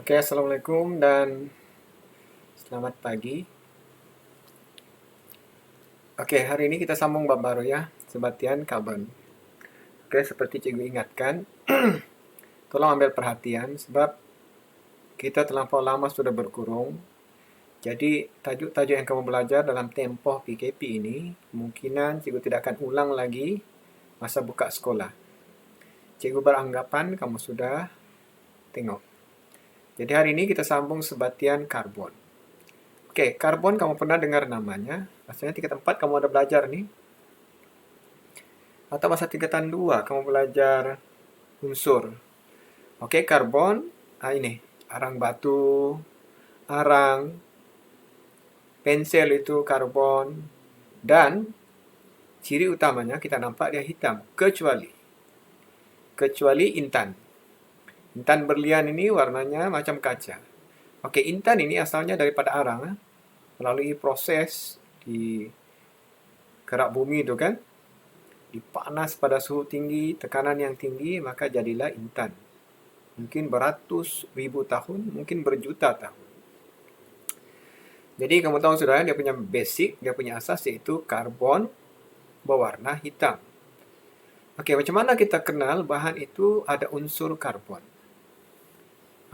Oke, assalamualaikum dan selamat pagi. Oke, hari ini kita sambung bab baru ya, sebatian karbon. Oke, seperti cikgu ingatkan, tolong ambil perhatian sebab kita terlampau lama sudah berkurung. Jadi, tajuk-tajuk yang kamu belajar dalam tempoh PKP ini, kemungkinan cikgu tidak akan ulang lagi masa buka sekolah. Cikgu beranggapan kamu sudah tengok. Jadi hari ini kita sambung sebatian karbon. Oke, karbon kamu pernah dengar namanya. Rasanya tingkat 4 kamu ada belajar nih. Atau masa tingkatan 2 kamu belajar unsur. Oke, karbon, ini arang batu, arang, pensel itu karbon, dan ciri utamanya kita nampak dia hitam, kecuali intan. Intan berlian ini warnanya macam kaca. Oke, intan ini asalnya daripada arang, melalui proses di kerak bumi itu kan, dipanas pada suhu tinggi, tekanan yang tinggi, maka jadilah intan. Mungkin beratus ribu tahun, mungkin berjuta tahun. Jadi kamu tahu sudah, dia punya basic, dia punya asas yaitu karbon berwarna hitam. Oke, macam mana kita kenal bahan itu ada unsur karbon?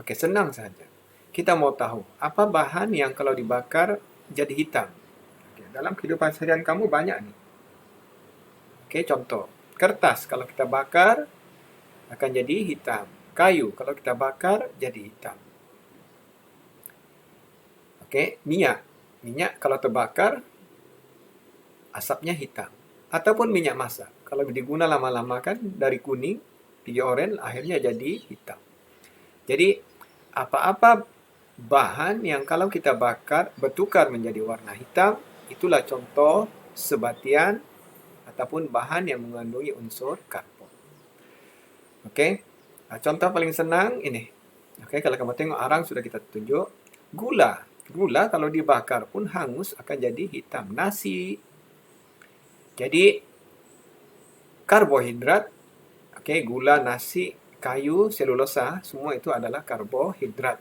Oke, senang saja. Kita mau tahu, apa bahan yang kalau dibakar jadi hitam? Oke, dalam kehidupan seharian kamu banyak nih. Oke, contoh. Kertas, kalau kita bakar, akan jadi hitam. Kayu, kalau kita bakar, jadi hitam. Oke, minyak. Minyak kalau terbakar, asapnya hitam. Ataupun minyak masak. Kalau diguna lama-lama kan, dari kuning, pergi oranye, akhirnya jadi hitam. Jadi, apa-apa bahan yang kalau kita bakar, bertukar menjadi warna hitam, itulah contoh sebatian ataupun bahan yang mengandungi unsur karbon. Oke, contoh paling senang ini. Oke, kalau kamu tengok arang sudah kita tunjuk. Gula. Gula kalau dibakar pun hangus akan jadi hitam. Nasi. Jadi, karbohidrat, oke, gula, nasi, kayu, selulosa, semua itu adalah karbohidrat.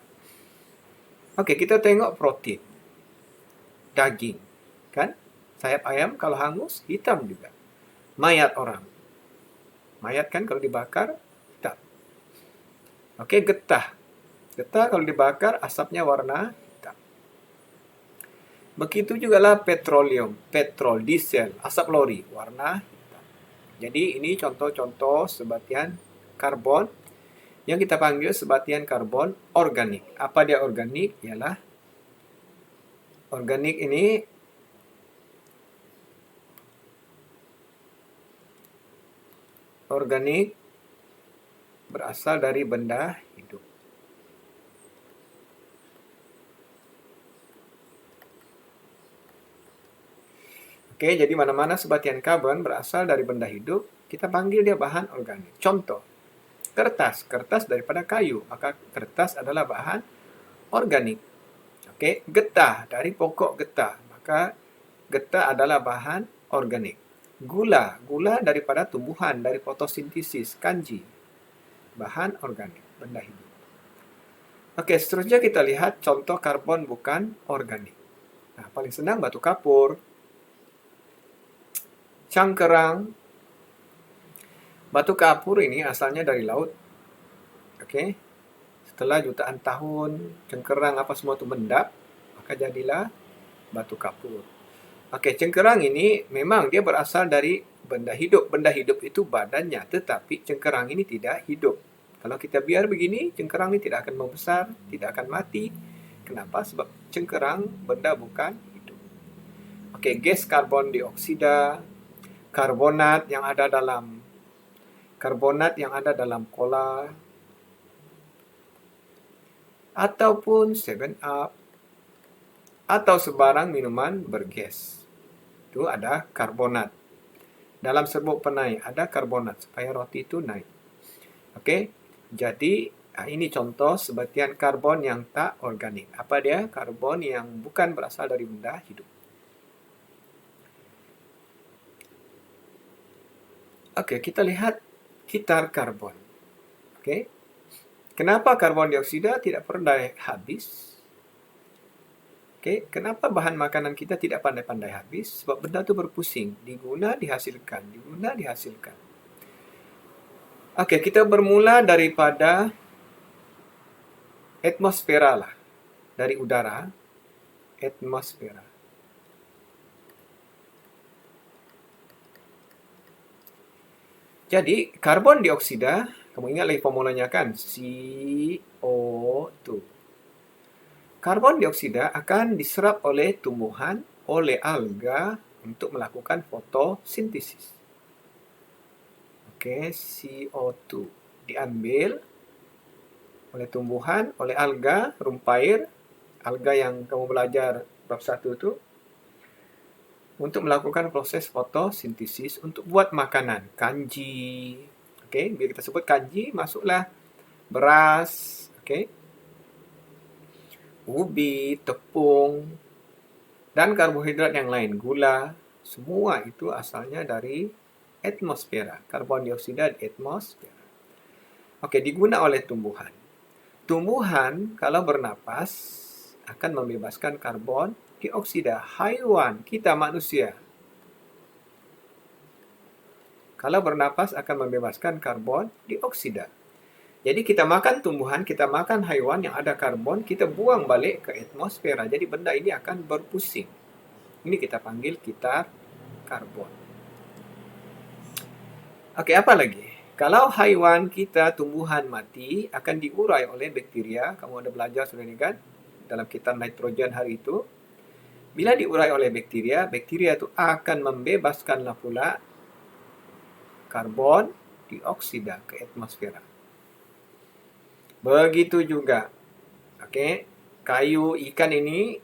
Oke, kita tengok protein. Daging. Kan? Sayap ayam kalau hangus, hitam juga. Mayat orang. Mayat kan kalau dibakar, hitam. Oke, getah. Getah kalau dibakar, asapnya warna hitam. Begitu juga lah petroleum, petrol, diesel, asap lori, warna hitam. Jadi ini contoh-contoh sebatian karbon yang kita panggil sebatian karbon organik. Apa dia organik? Ialah organik ini berasal dari benda hidup. Oke, jadi mana-mana sebatian karbon berasal dari benda hidup, kita panggil dia bahan organik. Contoh, kertas. Kertas daripada kayu, maka kertas adalah bahan organik. Oke, getah dari pokok getah, maka getah adalah bahan organik. Gula, gula daripada tumbuhan, dari fotosintesis, kanji, bahan organik, benda hidup. Oke, seterusnya kita lihat contoh karbon bukan organik. Nah, paling senang batu kapur, cangkerang. Batu kapur ini asalnya dari laut. Oke, setelah jutaan tahun, cengkerang apa semua itu mendap, maka jadilah batu kapur. Oke, cengkerang ini memang dia berasal dari benda hidup. Benda hidup itu badannya, tetapi cengkerang ini tidak hidup. Kalau kita biar begini, cengkerang ini tidak akan membesar, tidak akan mati. Kenapa? Sebab cengkerang benda bukan hidup. Oke, gas karbon dioksida, karbonat yang ada dalam cola, ataupun 7-Up, atau sebarang minuman bergas. Itu ada karbonat. Dalam serbuk penai ada karbonat supaya roti itu naik. Oke, jadi ini contoh sebatian karbon yang tak organik. Apa dia? Karbon yang bukan berasal dari benda hidup. Oke, kita lihat gitar karbon. Oke, Kenapa karbon dioksida tidak pernah habis? Okey, kenapa bahan makanan kita tidak pandai-pandai habis? Sebab benda tu berpusing, diguna, dihasilkan, diguna, dihasilkan. Okey, kita bermula daripada atmosfera lah. Dari udara, atmosfera. Jadi, karbon dioksida, kamu ingat lagi formulanya kan? CO2. Karbon dioksida akan diserap oleh tumbuhan, oleh alga untuk melakukan fotosintesis. Okey, CO2 diambil oleh tumbuhan, oleh alga, rumpair, alga yang kamu belajar bab 1 tu, untuk melakukan proses fotosintesis untuk buat makanan. Kanji. Okey, bila kita sebut kanji, masuklah beras, okey, ubi, tepung, dan karbohidrat yang lain, gula. Semua itu asalnya dari atmosfera. Karbon dioksida di atmosfera. Okey, diguna oleh tumbuhan. Tumbuhan kalau bernapas akan membebaskan karbon dioksida. Haiwan, kita manusia, kalau bernapas akan membebaskan karbon dioksida. Jadi kita makan tumbuhan, kita makan haiwan yang ada karbon, kita buang balik ke atmosfera. Jadi benda ini akan berpusing. Ini kita panggil kitar karbon. Okey, apa lagi? Kalau haiwan kita, tumbuhan mati, akan diurai oleh bakteria. Kamu ada belajar sudah ni kan? Dalam kitar nitrogen hari itu. Bila diurai oleh bakteria, bakteria itu akan membebaskanlah pula karbon dioksida ke atmosfera. Begitu juga, okey, kayu, ikan ini,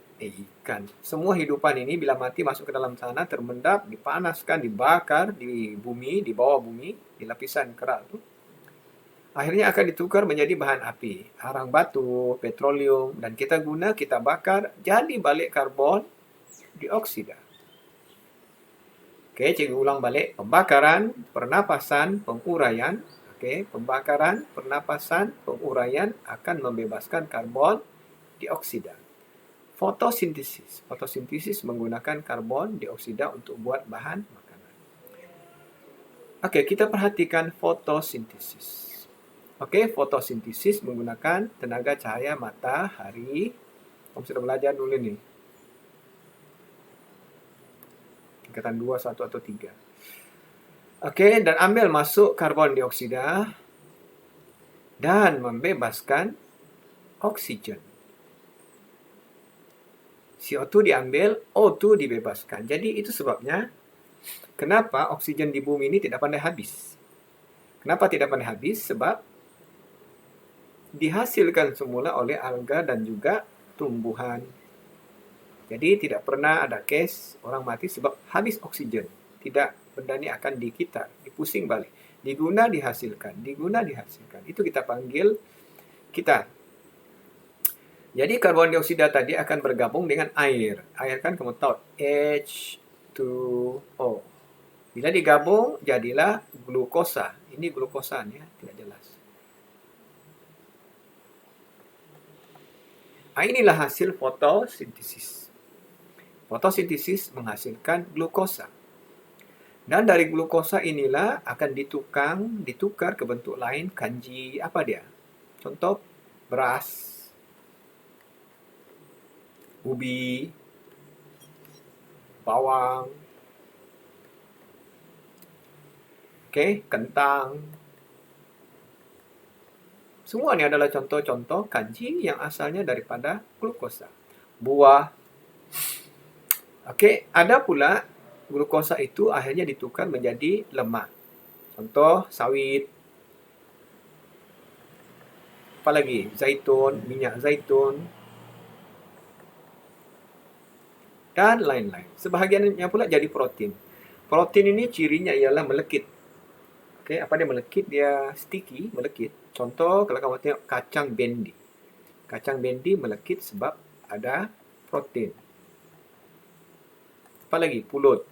semua hidupan ini bila mati masuk ke dalam sana, termendap, dipanaskan, dibakar di bumi, di bawah bumi, di lapisan kerak tu. Akhirnya akan ditukar menjadi bahan api, arang batu, petroleum, dan kita guna, kita bakar, jadi balik karbon dioksida. Okey, cikgu ulang balik. Pembakaran, pernapasan, penguraian. Okey, pembakaran, pernapasan, penguraian akan membebaskan karbon dioksida. Fotosintesis. Fotosintesis menggunakan karbon dioksida untuk buat bahan makanan. Okey, kita perhatikan fotosintesis. Okey, fotosintesis menggunakan tenaga cahaya matahari. Kamu sudah belajar dulu ni. Tingkatan 2, 1 atau 3. Okey, dan ambil masuk karbon dioksida dan membebaskan oksigen. CO2 diambil, O2 dibebaskan. Jadi itu sebabnya kenapa oksigen di bumi ini tidak pandai habis. Kenapa tidak pandai habis? Sebab dihasilkan semula oleh alga dan juga tumbuhan. Jadi tidak pernah ada kes orang mati sebab habis oksigen. Tidak, benda ini akan dikitar, dipusing balik. Diguna, dihasilkan. Diguna, dihasilkan. Itu kita panggil kitar. Jadi karbon dioksida tadi akan bergabung dengan air. Air kan kamu tahu H2O. Bila digabung jadilah glukosa. Ini glukosa ya, tidak jelas. Inilah hasil fotosintesis. Fotosintesis menghasilkan glukosa. Dan dari glukosa inilah akan ditukar ke bentuk lain, kanji, apa dia? Contoh, beras, ubi, bawang, kentang. Semua ini adalah contoh-contoh kanji yang asalnya daripada glukosa. Buah. Ada pula glukosa itu akhirnya ditukar menjadi lemak. Contoh, sawit. Apalagi? Zaitun, minyak zaitun. Dan lain-lain. Sebahagiannya pula jadi protein. Protein ini cirinya ialah melekit. Apa dia melekit? Dia sticky, melekit. Contoh, kalau kamu tengok kacang bendi. Kacang bendi melekit sebab ada protein. Apalagi? Pulut.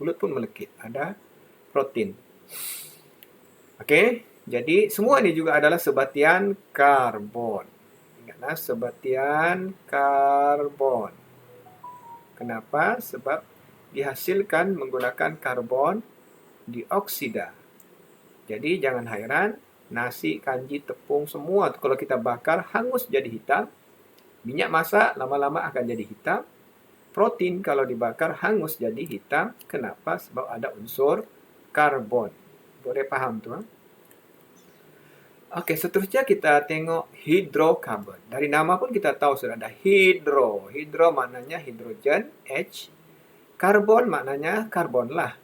Pulut pun melekit. Ada protein. Jadi semua ini juga adalah sebatian karbon. Ingatlah, sebatian karbon. Kenapa? Sebab dihasilkan menggunakan karbon dioksida. Jadi jangan heran, nasi, kanji, tepung, semua kalau kita bakar hangus jadi hitam. Minyak masak lama-lama akan jadi hitam. Protein kalau dibakar hangus jadi hitam. Kenapa? Sebab ada unsur karbon. Boleh paham tuh? Oke, seterusnya kita tengok hidrokarbon. Dari nama pun kita tahu sudah ada hidro. Hidro maknanya hidrogen, H. Karbon maknanya karbon lah.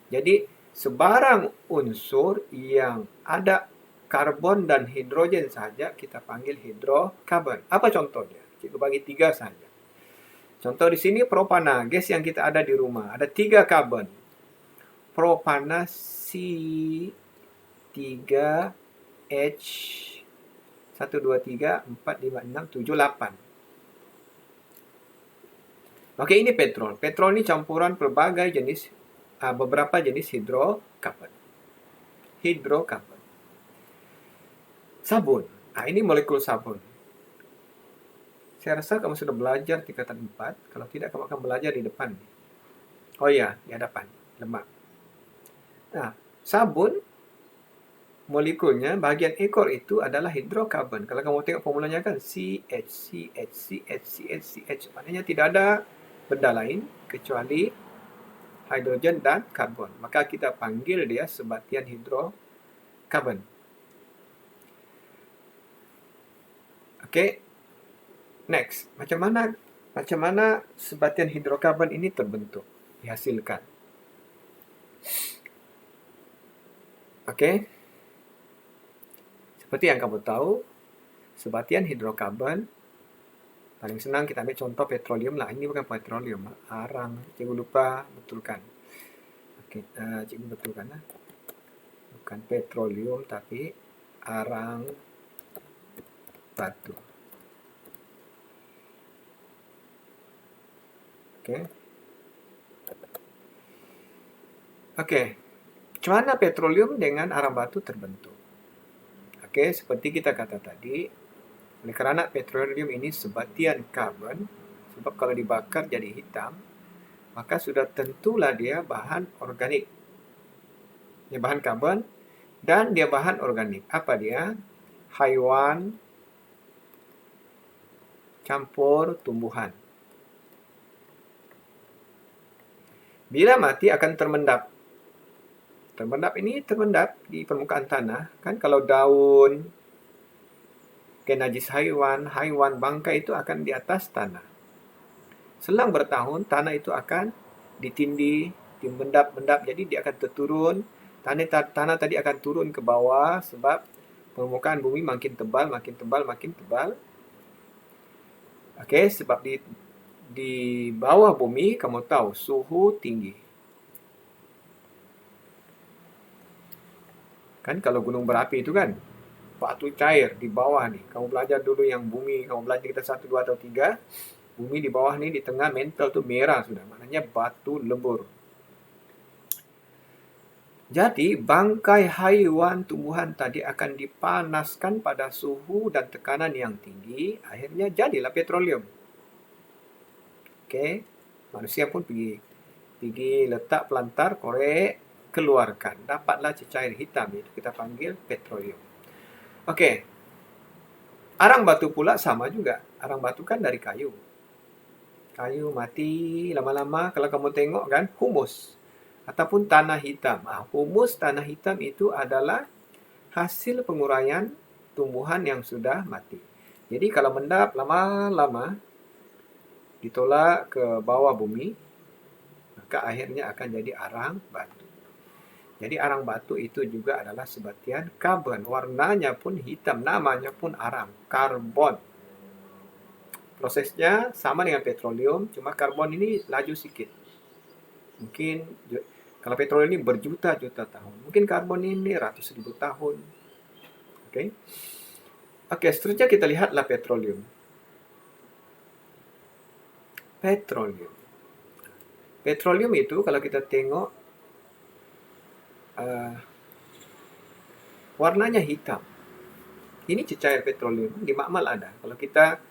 Jadi sebarang unsur yang ada karbon dan hidrogen saja kita panggil hidrokarbon. Apa contohnya? Kita bagi 3 saja. Contoh di sini propana, gas yang kita ada di rumah. Ada 3 karbon. Propana C3H 1, 2, 3, 4, 5, 6, 7, 8. Oke, ini petrol. Petrol ini campuran berbagai jenis, beberapa jenis hidrokarbon. Hidrokarbon. Sabun. Ini molekul sabun. Saya rasa kamu sudah belajar tingkatan 4. Kalau tidak, kamu akan belajar di depan. Oh iya, di hadapan. Lemak. Nah, sabun, molekulnya, bagian ekor itu adalah hidrokarbon. Kalau kamu tengok formulanya kan CH, CH, CH, CH, CH. Maknanya tidak ada benda lain kecuali hidrogen dan karbon. Maka kita panggil dia sebatian hidrokarbon. Oke. Next, macam mana sebatian hidrokarbon ini terbentuk, dihasilkan. Oke. Seperti yang kamu tahu, sebatian hidrokarbon paling senang kita ambil contoh petroleum lah. Ini bukan petroleum, arang. Cikgu lupa betulkan. Oke, cikgu betulkan lah. Bukan petroleum tapi arang batu. Oke. Macam mana petroleum dengan arang batu terbentuk? Oke, seperti kita kata tadi, oleh kerana petroleum ini sebatian karbon, sebab kalau dibakar jadi hitam, maka sudah tentulah dia bahan organik. Dia bahan karbon dan dia bahan organik. Apa dia? Haiwan campur tumbuhan. Bila mati akan termendap. Termendap ini termendap di permukaan tanah. Kan kalau daun, najis haiwan, bangkai itu akan di atas tanah. Selang bertahun, tanah itu akan ditindih, dimendap-mendap. Jadi dia akan terturun. Tanah tadi akan turun ke bawah sebab permukaan bumi makin tebal, makin tebal, makin tebal. Oke, sebab di bawah bumi, kamu tahu, suhu tinggi. Kan kalau gunung berapi itu kan, batu cair di bawah nih. Kamu belajar dulu yang bumi, kamu belajar kita 1, 2, atau 3. Bumi di bawah nih, di tengah mantle tuh merah sudah. Maknanya batu lebur. Jadi, bangkai haiwan tumbuhan tadi akan dipanaskan pada suhu dan tekanan yang tinggi. Akhirnya jadilah petroleum. Oke, manusia pun pergi letak pelantar, korek, keluarkan. Dapatlah cecair hitam, itu kita panggil petroleum. Oke, arang batu pula sama juga. Arang batu kan dari kayu. Kayu mati lama-lama, kalau kamu tengok kan, humus. Ataupun tanah hitam. Humus tanah hitam itu adalah hasil penguraian tumbuhan yang sudah mati. Jadi kalau mendap lama-lama, ditolak ke bawah bumi, maka akhirnya akan jadi arang batu. Jadi arang batu itu juga adalah sebatian karbon. Warnanya pun hitam, namanya pun arang, karbon. Prosesnya sama dengan petroleum, cuma karbon ini laju sedikit. Mungkin kalau petroleum ini berjuta-juta tahun. Mungkin karbon ini ratus ribu tahun. Oke, seterusnya kita lihatlah petroleum. Petroleum itu kalau kita tengok warnanya hitam. Ini cecair petroleum, di makmal ada. Kalau kita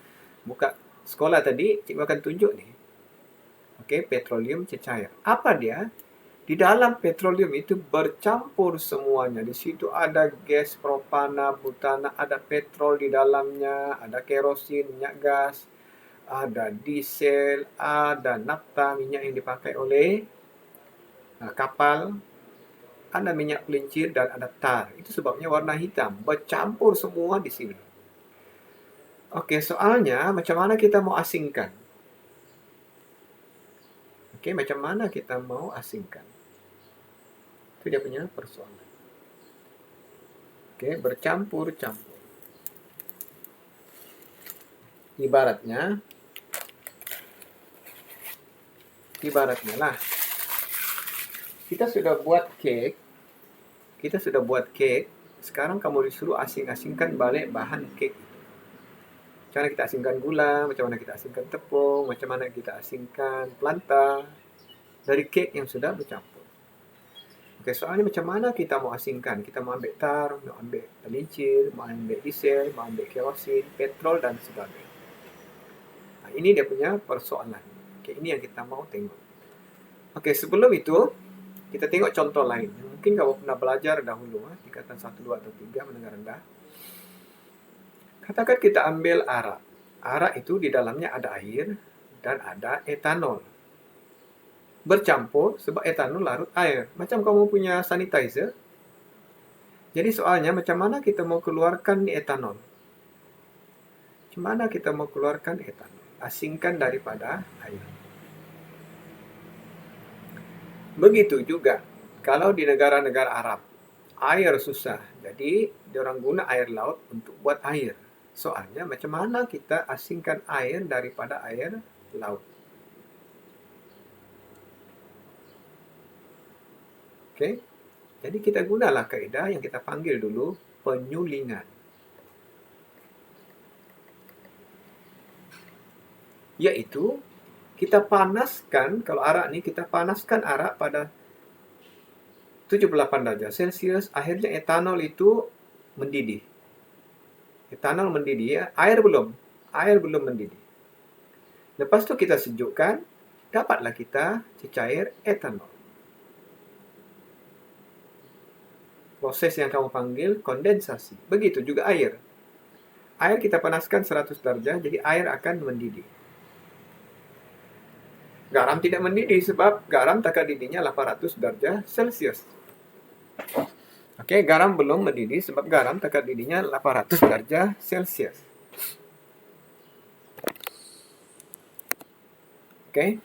buka sekolah tadi, cikgu akan tunjuk nih. Oke, petroleum cecair. Apa dia? Di dalam petroleum itu bercampur semuanya. Di situ ada gas propana, butana, ada petrol di dalamnya, ada kerosin, minyak gas, ada diesel, ada nafta, minyak yang dipakai oleh kapal, ada minyak pelincir, dan ada tar. Itu sebabnya warna hitam. Bercampur semua di sini. Oke, soalnya macam mana kita mau asingkan? Oke, macam mana kita mau asingkan? Itu dia punya persoalan. Oke, bercampur-campur. Ibaratnya lah, kita sudah buat cake, sekarang kamu disuruh asing-asingkan balik bahan cake. Macam mana kita asingkan gula, macam mana kita asingkan tepung, macam mana kita asingkan pelanta dari cake yang sudah bercampur. Oke, soalnya macam mana kita mau asingkan? Kita mau ambil tar, mau ambil pelincir, mau ambil diesel, mau ambil kerosin, petrol, dan sebagainya. Nah, ini dia punya persoalan. Oke, ini yang kita mau tengok. Oke, sebelum itu, kita tengok contoh lain. Mungkin kamu pernah belajar dahulu, tingkatan 1, 2, atau 3 menengah rendah. Katakan kita ambil arak. Arak itu di dalamnya ada air dan ada etanol. Bercampur sebab etanol larut air. Macam kamu punya sanitizer. Jadi soalnya macam mana kita mau keluarkan etanol? Macam mana kita mau keluarkan etanol? Asingkan daripada air. Begitu juga kalau di negara-negara Arab. Air susah. Jadi diorang guna air laut untuk buat air. Soalnya macam mana kita asingkan air daripada air laut? Oke, jadi kita gunalah kaedah yang kita panggil dulu penyulingan. Yaitu kita panaskan, kalau arak nih kita panaskan arak pada 78 derajat Celcius, akhirnya etanol itu mendidih. Etanol mendidih ya, air belum mendidih. Lepas itu kita sejukkan, dapatlah kita cecair etanol. Proses yang kamu panggil kondensasi. Begitu juga air. Air kita panaskan 100 derajat, jadi air akan mendidih. Garam tidak mendidih sebab garam takar didihnya 800 derajat Celcius. Oke, garam belum mendidih sebab garam takar didihnya 800 derajat Celcius. Oke.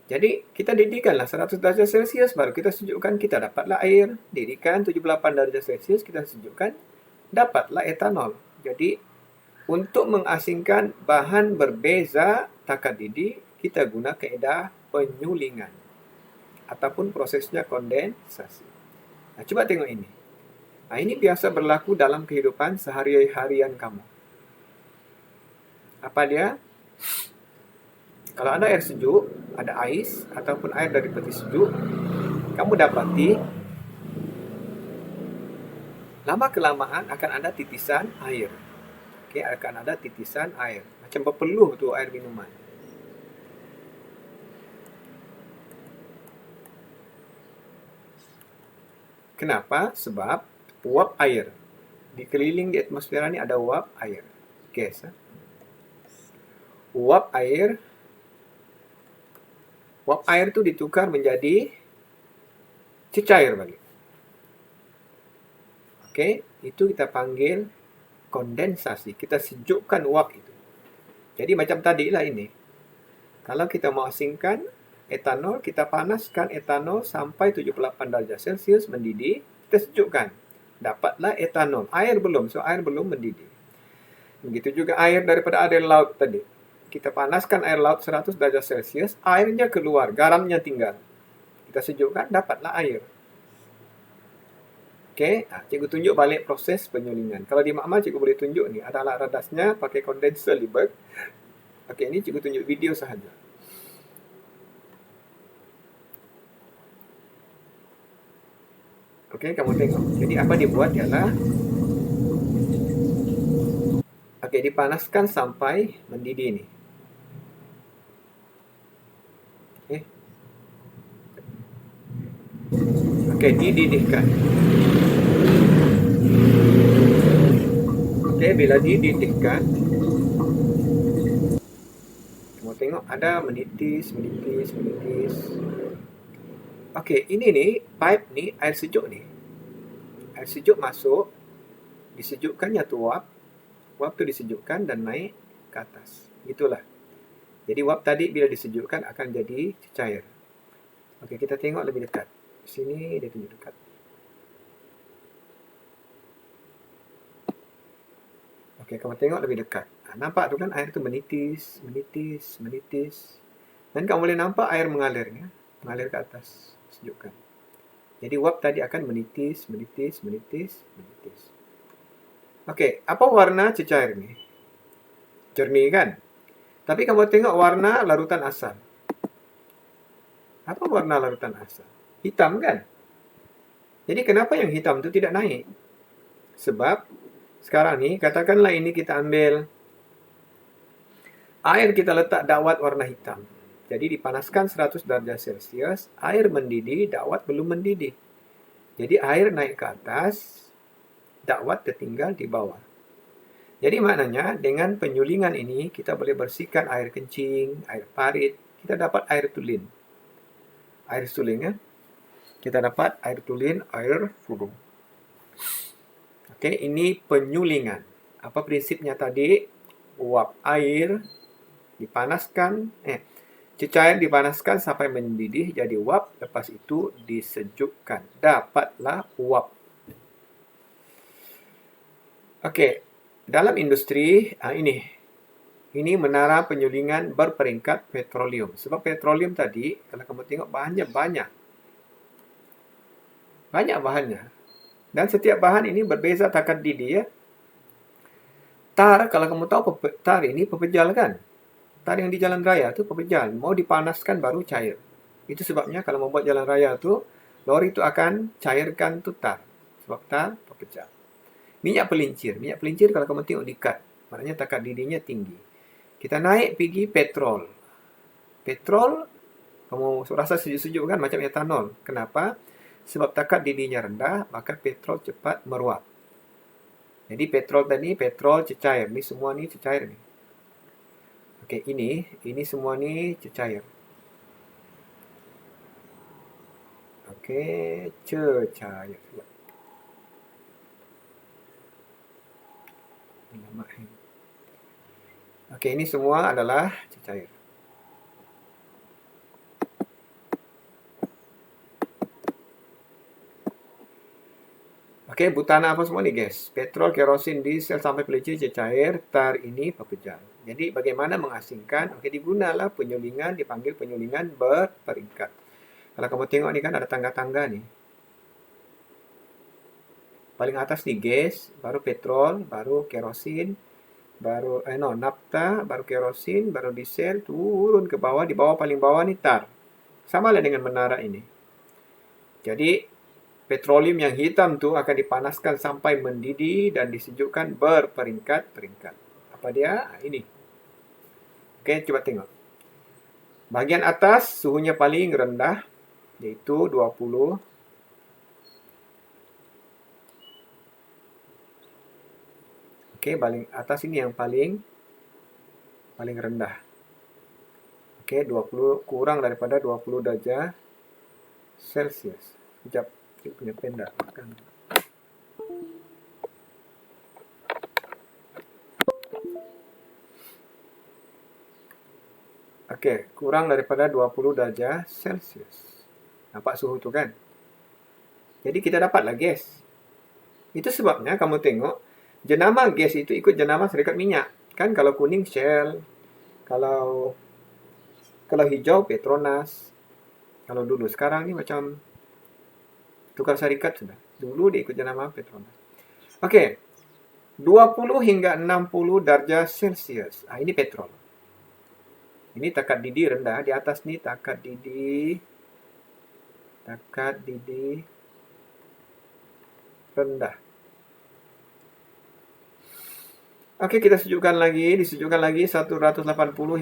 Jadi kita didihkanlah 100 derajat Celcius, baru kita sejukkan, kita dapatlah air. Didihkan 78 derajat Celcius, kita sejukkan, dapatlah etanol. Jadi untuk mengasingkan bahan berbeza takar didih, kita guna kaedah penyulingan ataupun prosesnya kondensasi. Nah, coba tengok ini. Nah, ini biasa berlaku dalam kehidupan sehari-harian kamu. Apa dia? Kalau ada air sejuk, ada ais, ataupun air dari peti sejuk, kamu dapati lama-kelamaan akan ada titisan air. Oke, akan ada titisan air. Macam berpeluh tu air minuman. Kenapa? Sebab uap air. Di keliling di atmosfer ini ada uap air. Gas. Uap air itu ditukar menjadi cecair balik. Oke, itu kita panggil kondensasi. Kita sejukkan uap itu. Jadi macam tadi lah ini. Kalau kita mau asingkan etanol, kita panaskan etanol sampai 78 derajat Celcius mendidih, kita sejukkan. Dapatlah etanol. Air belum, so air belum mendidih. Begitu juga air daripada air laut tadi. Kita panaskan air laut 100 derajat Celcius, airnya keluar, garamnya tinggal. Kita sejukkan, dapatlah air. Oke, cikgu tunjuk balik proses penyulingan. Kalau di makmal, cikgu boleh tunjuk ni. Ada alat radasnya, pakai kondenser Liebig. Oke, ini cikgu tunjuk video sahaja. Oke, kamu tengok. Jadi apa dia buat ialah dipanaskan sampai mendidih nih. Oke. Oke, dididihkan. Oke, bila dididihkan, kamu tengok ada menitis, menitis, menitis. Oke, ini nih pipe nih air sejuk nih. Air sejuk masuk, disejukkannya tuh uap. Uap tuh disejukkan dan naik ke atas. Itulah. Jadi uap tadi bila disejukkan akan jadi cecair. Oke, kita tengok lebih dekat. Sini dia tunjuk dekat. Oke, kamu tengok lebih dekat. Nampak tu kan air tu menitis, menitis, menitis. Dan kamu boleh nampak air mengalirnya, mengalir ke atas, sejukkan. Jadi uap tadi akan menitis, menitis, menitis, menitis. Oke, apa warna cecair ini? Jernih kan? Tapi kamu tengok warna larutan asam. Apa warna larutan asam? Hitam kan? Jadi kenapa yang hitam itu tidak naik? Sebab sekarang nih, katakanlah ini kita ambil air, kita letak dakwat warna hitam. Jadi dipanaskan 100 derajat Celcius, air mendidih, dakwat belum mendidih. Jadi air naik ke atas, dakwat tertinggal di bawah. Jadi maknanya dengan penyulingan ini kita boleh bersihkan air kencing, air parit, kita dapat air tulin. Air suling ya. Kita dapat air tulin, air furung. Oke, ini penyulingan. Apa prinsipnya tadi? Uap air dipanaskan, cecair dipanaskan sampai mendidih jadi uap, lepas itu disejukkan. Dapatlah uap. Oke, dalam industri, ini menara penyulingan berperingkat petroleum. Sebab petroleum tadi, kalau kamu tengok bahannya banyak. Banyak bahannya. Dan setiap bahan ini berbeza takat didih ya. Tar, kalau kamu tahu tar ini pepejal kan? Tar yang di jalan raya itu pepejal. Mau dipanaskan baru cair. Itu sebabnya kalau membuat jalan raya itu, lori itu akan cairkan itu tar. Sebab tar pepejal. Minyak pelincir. Minyak pelincir kalau kamu tengok dikat. Maknanya takat didihnya tinggi. Kita naik pergi petrol. Petrol, kamu rasa sejuk-sejuk kan macam etanol. Kenapa? Sebab takat didihnya rendah, maka petrol cepat meruap. Jadi petrol tadi, petrol cecair. Ini semua ni cecair ni. Oke, ini semua ni cecair. Oke, cecair. Oke, ini semua adalah cecair. Oke, butana apa semua nih guys? Petrol, kerosin, diesel, sampai pelincir, cecair, tar ini pepejal. Jadi bagaimana mengasingkan? Oke, digunalah penyulingan, dipanggil penyulingan berperingkat. Kalau kamu tengok nih kan ada tangga-tangga nih. Paling atas nih gas, baru petrol, baru kerosin, baru nafta, baru kerosin, baru diesel, turun ke bawah, di bawah paling bawah nih tar. Sama lah dengan menara ini. Jadi petroleum yang hitam itu akan dipanaskan sampai mendidih dan disejukkan berperingkat-peringkat. Apa dia? Ini. Oke, coba tengok. Bagian atas suhunya paling rendah, yaitu 20. Oke, paling atas ini yang paling rendah. Oke, 20 kurang daripada 20 derajat Celcius. Sekejap. Punya penda makan. Oke, kurang daripada 20 derajat Celcius. Nampak suhu tu kan? Jadi kita dapatlah gas. Itu sebabnya kamu tengok jenama gas itu ikut jenama serikat minyak. Kan kalau kuning Shell, kalau hijau Petronas. Kalau dulu, sekarang ni macam tukar syarikat sudah. Dulu dia ikut jenama Petronas. Oke. 20 hingga 60 derajat Celcius. Ini petrol. Ini takat didih rendah. Di atas ni takat didih rendah. Oke, kita disejukkan lagi 180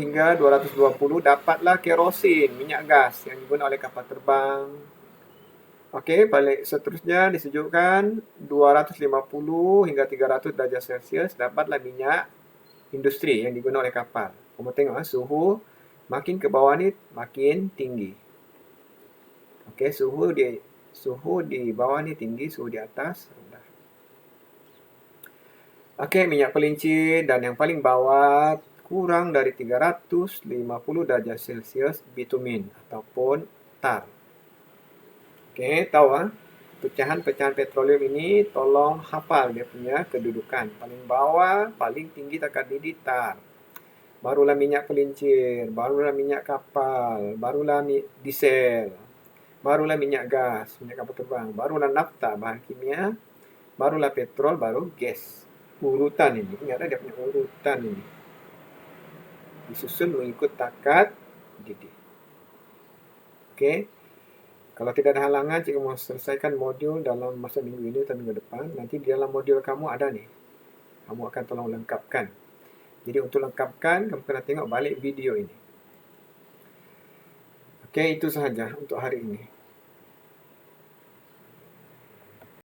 hingga 220, dapatlah kerosin, minyak gas yang digunakan oleh kapal terbang. Oke, balik seterusnya disejukkan 250 hingga 300 derajat Celcius, dapatlah minyak industri yang digunakan oleh kapal. Kamu tengok suhu makin ke bawah ni makin tinggi. Oke, suhu di bawah ni tinggi, suhu di atas rendah. Oke, minyak pelincir dan yang paling bawah kurang dari 350 derajat Celcius bitumen ataupun tar. Oke, tahu pecahan-pecahan petroleum ini tolong hafal dia punya kedudukan. Paling bawah, paling tinggi terdiri di tar. Barulah minyak pelincir, barulah minyak kapal, barulah diesel, barulah minyak gas, minyak kapal terbang, barulah nafta, bahan kimia, barulah petrol, baru gas. Urutan ini, ingat dia punya urutan ini. Disusun mengikut takat didih. Oke. Kalau tidak ada halangan, jika mau selesaikan modul dalam masa minggu ini atau minggu depan, nanti di dalam modul kamu ada nih. Kamu akan tolong lengkapkan. Jadi untuk lengkapkan, kamu kena tengok balik video ini. Oke, itu sahaja untuk hari ini.